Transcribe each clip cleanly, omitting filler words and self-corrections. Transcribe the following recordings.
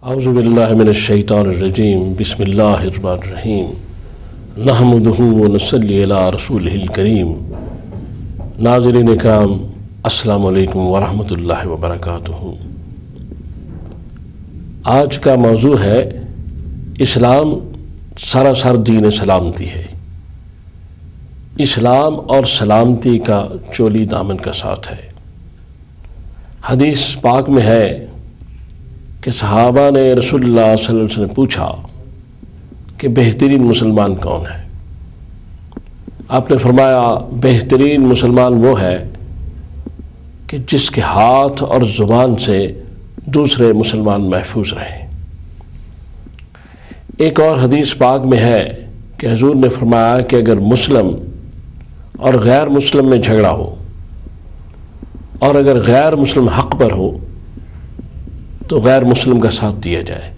اعوذ باللہ من الشیطان الرجیم بسم اللہ الرحمن الرحیم نحمدہ ونصلی علی رسولہ الکریم۔ ناظرین کرام، السلام علیکم ورحمۃ اللہ وبرکاتہ۔ آج کا موضوع ہے اسلام سراسر دین سلامتی ہے۔ اسلام اور سلامتی کا چولی دامن کا ساتھ ہے۔ حدیث پاک میں ہے کہ صحابہ نے رسول اللہ صلی اللہ علیہ وسلم پوچھا کہ بہترین مسلمان کون ہے؟ آپ نے فرمایا بہترین مسلمان وہ ہے کہ جس کے ہاتھ اور زبان سے دوسرے مسلمان محفوظ رہیں۔ ایک اور حدیث پاک میں ہے کہ حضور نے فرمایا کہ اگر مسلم اور غیر مسلم میں جھگڑا ہو اور اگر غیر مسلم حق پر ہو تو غیر مسلم کا ساتھ دیا جائے۔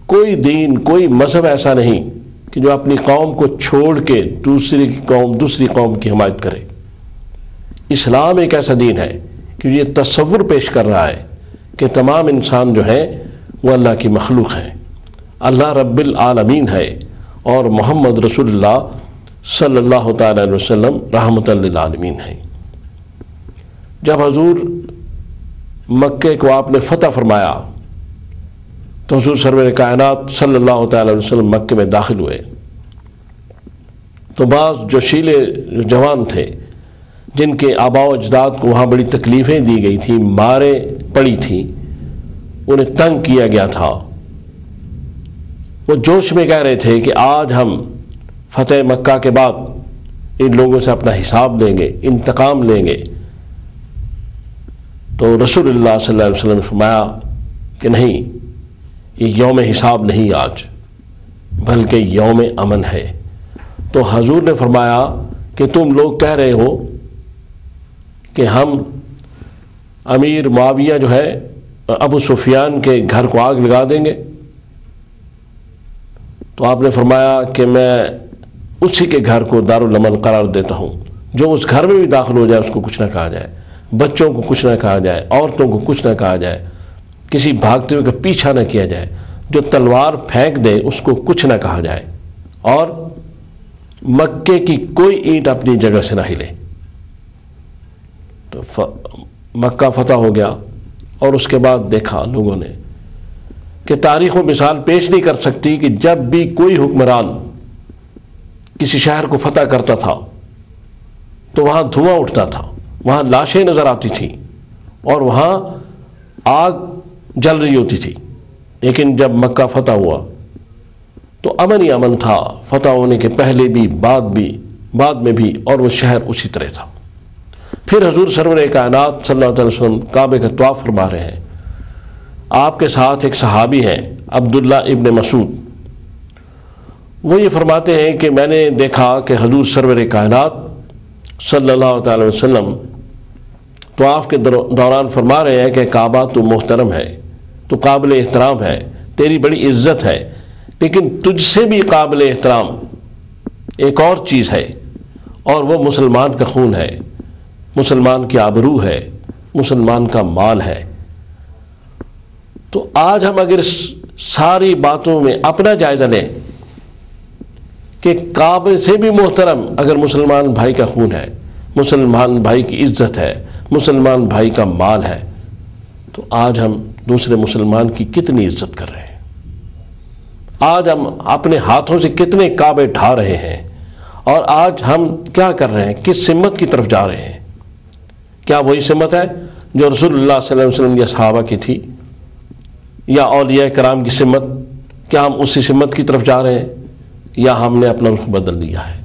کوئی دین، کوئی مذہب ایسا نہیں کہ جو اپنی قوم کو چھوڑ کے دوسری قوم کی حمایت کرے۔ اسلام ایک ایسا دین ہے کہ یہ تصور پیش کر رہا ہے کہ تمام انسان جو ہیں وہ اللہ کی مخلوق ہیں، اللہ رب العالمین ہے اور محمد رسول اللہ صلی اللہ تعالی علیہ وسلم رحمۃ للعالمین ہیں۔ جب حضور مکے کو آپ نے فتح فرمایا تو حضور سرور کائنات صلی اللہ تعالی علیہ وسلم مکے میں داخل ہوئے تو بعض جوشیلے جوان تھے جن کے آباء و اجداد کو وہاں بڑی تکلیفیں دی گئی تھیں، ماریں پڑی تھیں، انہیں تنگ کیا گیا تھا۔ وہ جوش میں کہہ رہے تھے کہ آج ہم فتح مکہ کے بعد ان لوگوں سے اپنا حساب لیں گے، انتقام لیں گے۔ تو رسول اللہ صلی اللہ علیہ وسلم نے فرمایا کہ نہیں، یہ یوم حساب نہیں آج، بلکہ یوم امن ہے۔ تو حضور نے فرمایا کہ تم لوگ کہہ رہے ہو کہ ہم امیر معاویہ جو ہے ابو سفیان کے گھر کو آگ لگا دیں گے۔ تو آپ نے فرمایا کہ میں اسی کے گھر کو دارالامن قرار دیتا ہوں، جو اس گھر میں بھی داخل ہو جائے اس کو کچھ نہ کہا جائے، بچوں کو کچھ نہ کہا جائے، عورتوں کو کچھ نہ کہا جائے، کسی بھاگتے ہوئے کا پیچھا نہ کیا جائے، جو تلوار پھینک دے اس کو کچھ نہ کہا جائے، اور مکے کی کوئی اینٹ اپنی جگہ سے نہ ہلے۔ تو مکہ فتح ہو گیا، اور اس کے بعد دیکھا لوگوں نے کہ تاریخ و مثال پیش نہیں کر سکتی کہ جب بھی کوئی حکمران کسی شہر کو فتح کرتا تھا تو وہاں دھواں اٹھتا تھا، وہاں لاشیں نظر آتی تھیں اور وہاں آگ جل رہی ہوتی تھی۔ لیکن جب مکہ فتح ہوا تو امن ہی امن تھا، فتح ہونے کے پہلے بھی بعد میں بھی، اور وہ شہر اسی طرح تھا۔ پھر حضور سرور کائنات صلی اللہ علیہ وسلم کعبے کا طواف فرما رہے ہیں، آپ کے ساتھ ایک صحابی ہیں عبداللہ ابن مسعود۔ وہ یہ فرماتے ہیں کہ میں نے دیکھا کہ حضور سرور کائنات صلی اللہ تعالی وسلم طواف کے دوران فرما رہے ہیں کہ کعبہ تو محترم ہے، تو قابل احترام ہے، تیری بڑی عزت ہے، لیکن تجھ سے بھی قابل احترام ایک اور چیز ہے، اور وہ مسلمان کا خون ہے، مسلمان کی آبرو ہے، مسلمان کا مال ہے۔ تو آج ہم اگر ساری باتوں میں اپنا جائزہ لیں کہ کعبے سے بھی محترم اگر مسلمان بھائی کا خون ہے، مسلمان بھائی کی عزت ہے، مسلمان بھائی کا مال ہے، تو آج ہم دوسرے مسلمان کی کتنی عزت کر رہے ہیں؟ آج ہم اپنے ہاتھوں سے کتنے کعبے ڈھا رہے ہیں، اور آج ہم کیا کر رہے ہیں؟ کس سمت کی طرف جا رہے ہیں؟ کیا وہی سمت ہے جو رسول اللہ صلی اللہ علیہ وسلم یا صحابہ کی تھی، یا اولیاء کرام کی سمت؟ کیا ہم اسی سمت کی طرف جا رہے ہیں، یا ہم نے اپنا رخ بدل لیا ہے؟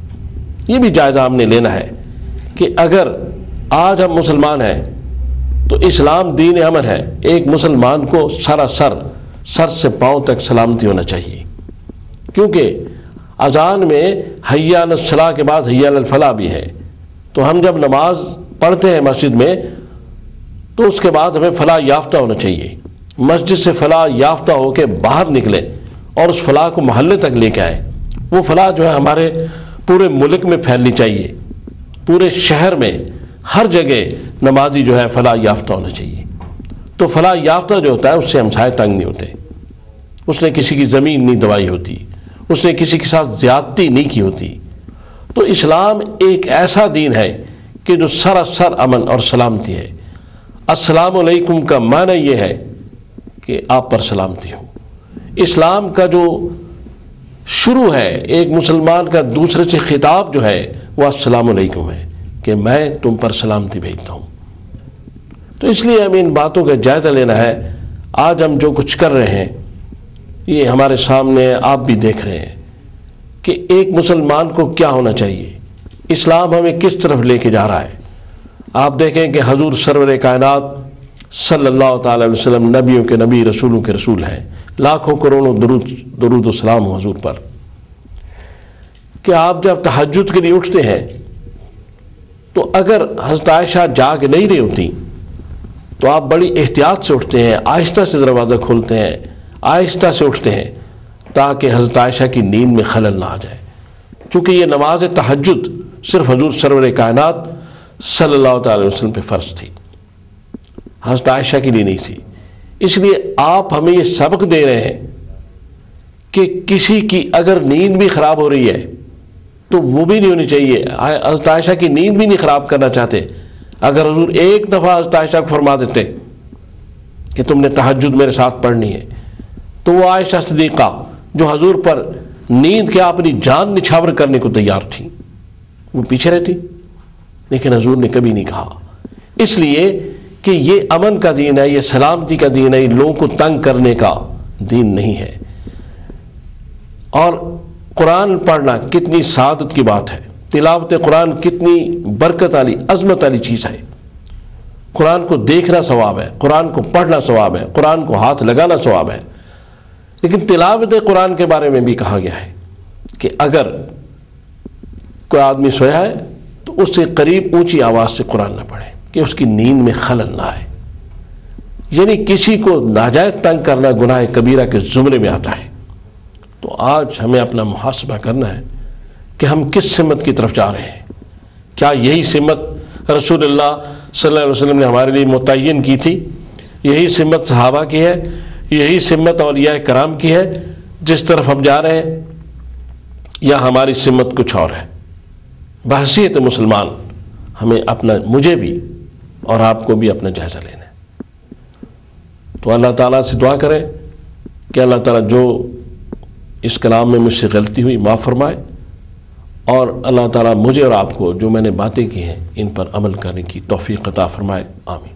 یہ بھی جائزہ ہم نے لینا ہے کہ اگر آج ہم مسلمان ہیں تو اسلام دین امن ہے، ایک مسلمان کو سراسر سر سے پاؤں تک سلامتی ہونا چاہیے، کیونکہ اذان میں حی علی الصلاۃ کے بعد حی علی الفلاح بھی ہے۔ تو ہم جب نماز پڑھتے ہیں مسجد میں تو اس کے بعد ہمیں فلاح یافتہ ہونا چاہیے، مسجد سے فلاح یافتہ ہو کے باہر نکلے اور اس فلاح کو محلے تک لے کے آئے۔ وہ فلاح جو ہے ہمارے پورے ملک میں پھیلنی چاہیے، پورے شہر میں ہر جگہ نمازی جو ہے فلاح یافتہ ہونا چاہیے۔ تو فلاح یافتہ جو ہوتا ہے اس سے ہمسائے تنگ نہیں ہوتے، اس نے کسی کی زمین نہیں دبائی ہوتی، اس نے کسی کے ساتھ زیادتی نہیں کی ہوتی۔ تو اسلام ایک ایسا دین ہے کہ جو سراسر امن اور سلامتی ہے۔ السلام علیکم کا معنی یہ ہے کہ آپ پر سلامتی ہو۔ اسلام کا جو شروع ہے ایک مسلمان کا دوسرے سے خطاب جو ہے وہ السلام علیکم ہے کہ میں تم پر سلامتی بھیجتا ہوں۔ تو اس لیے ہمیں ان باتوں کا جائزہ لینا ہے۔ آج ہم جو کچھ کر رہے ہیں یہ ہمارے سامنے آپ بھی دیکھ رہے ہیں کہ ایک مسلمان کو کیا ہونا چاہیے، اسلام ہمیں کس طرف لے کے جا رہا ہے۔ آپ دیکھیں کہ حضور سرور کائنات صلی اللہ تعالی علیہ وسلم نبیوں کے نبی، رسولوں کے رسول ہیں، لاکھوں کروڑوں درود و سلام ہو حضور پر، کہ آپ جب تہجد کے لیے اٹھتے ہیں تو اگر حضرت عائشہ جاگ نہیں رہی ہوتی تو آپ بڑی احتیاط سے اٹھتے ہیں، آہستہ سے دروازہ کھولتے ہیں، آہستہ سے اٹھتے ہیں تاکہ حضرت عائشہ کی نیند میں خلل نہ آ جائے، چونکہ یہ نماز تہجد صرف حضور سرور کائنات صلی اللہ تعالی وسلم پہ فرض تھی، حضرت عائشہ کے لیے نہیں تھی۔ اس لیے آپ ہمیں یہ سبق دے رہے ہیں کہ کسی کی اگر نیند بھی خراب ہو رہی ہے تو وہ بھی نہیں ہونی چاہیے۔ حضرت عائشہ کی نیند بھی نہیں خراب کرنا چاہتے، اگر حضور ایک دفعہ حضرت عائشہ کو فرما دیتے کہ تم نے تہجد میرے ساتھ پڑھنی ہے، تو وہ عائشہ صدیقہ جو حضور پر نیند کے اپنی جان نچھاور کرنے کو تیار تھی وہ پیچھے رہتی، لیکن حضور نے کبھی نہیں کہا، اس لیے کہ یہ امن کا دین ہے، یہ سلامتی کا دین ہے، یہ لوگوں کو تنگ کرنے کا دین نہیں ہے۔ اور قرآن پڑھنا کتنی سعادت کی بات ہے، تلاوت قرآن کتنی برکت والی عظمت والی چیز ہے۔ قرآن کو دیکھنا ثواب ہے، قرآن کو پڑھنا ثواب ہے، قرآن کو ہاتھ لگانا ثواب ہے، لیکن تلاوت قرآن کے بارے میں بھی کہا گیا ہے کہ اگر کوئی آدمی سویا ہے تو اس سے قریب اونچی آواز سے قرآن نہ پڑھے کہ اس کی نیند میں خلل نہ آئے، یعنی کسی کو ناجائز تنگ کرنا گناہ کبیرہ کے زمرے میں آتا ہے۔ تو آج ہمیں اپنا محاسبہ کرنا ہے کہ ہم کس سمت کی طرف جا رہے ہیں۔ کیا یہی سمت رسول اللہ صلی اللہ علیہ وسلم نے ہمارے لیے متعین کی تھی؟ یہی سمت صحابہ کی ہے؟ یہی سمت اولیاء کرام کی ہے جس طرف ہم جا رہے ہیں، یا ہماری سمت کچھ اور ہے؟ بحیثیت مسلمان ہمیں مجھے بھی اور آپ کو بھی اپنا جائزہ لینا ہے۔ تو اللہ تعالیٰ سے دعا کریں کہ اللہ تعالیٰ جو اس کلام میں مجھ سے غلطی ہوئی معاف فرمائے، اور اللہ تعالیٰ مجھے اور آپ کو جو میں نے باتیں کی ہیں ان پر عمل کرنے کی توفیق عطا فرمائے۔ آمین۔